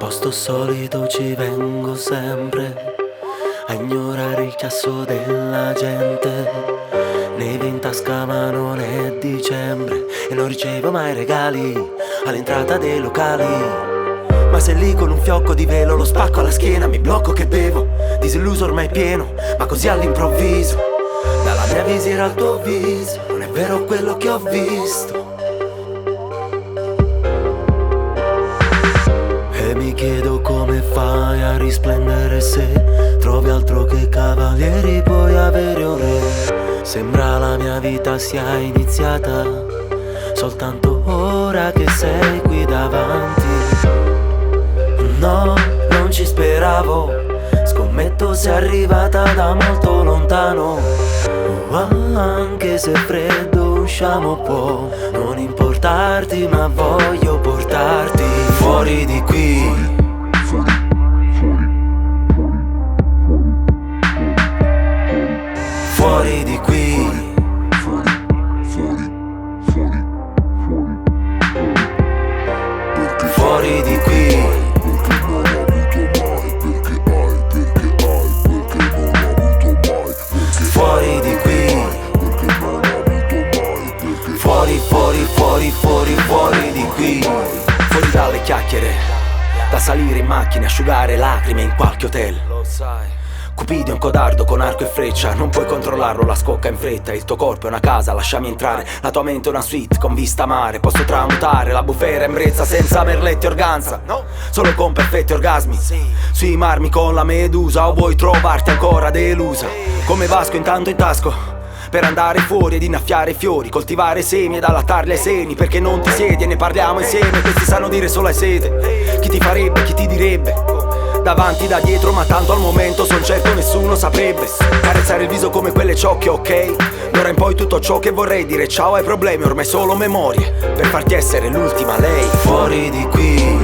posto solito ci vengo sempre a ignorare il chiasso della gente. Neve in tasca ma non è dicembre e non ricevo mai regali all'entrata dei locali. Ma se lì con un fiocco di velo lo spacco alla schiena, mi blocco che bevo, disilluso ormai pieno, ma così all'improvviso. Dalla mia visiera al tuo viso, non è vero quello che ho visto. E mi chiedo come fai a risplendere se trovi altro che cavalieri puoi avere un re. Sembra la mia vita sia iniziata soltanto ora che sei qui davanti. No, non ci speravo, scommetto sei arrivata da molto lontano. Anche se freddo usciamo può non importarti, ma voglio portarti fuori di qui. Fuori di qui. Fuori di qui. Fuori di qui. Fuori, fuori, fuori, fuori, fuori di qui. Fuori dalle chiacchiere, da salire in macchina, asciugare lacrime in qualche hotel. Lo sai. Cupido è un codardo con arco e freccia, non puoi controllarlo, la scocca in fretta. Il tuo corpo è una casa, lasciami entrare. La tua mente è una suite con vista mare. Posso tramutare la bufera in brezza senza merletti e organza. No, solo con perfetti orgasmi. Sui marmi con la medusa, o vuoi trovarti ancora delusa? Come Vasco intanto in tasco per andare fuori ed innaffiare i fiori, coltivare semi ed allattarli ai seni. Perché non ti siedi e ne parliamo insieme? Questi sanno dire solo ai sete. Chi ti farebbe, chi ti direbbe? Davanti da dietro, ma tanto al momento son certo nessuno saprebbe. Carezzare il viso come quelle ciocche, ok? D'ora in poi tutto ciò che vorrei dire ciao ai problemi ormai solo memorie, per farti essere l'ultima lei. Fuori di qui.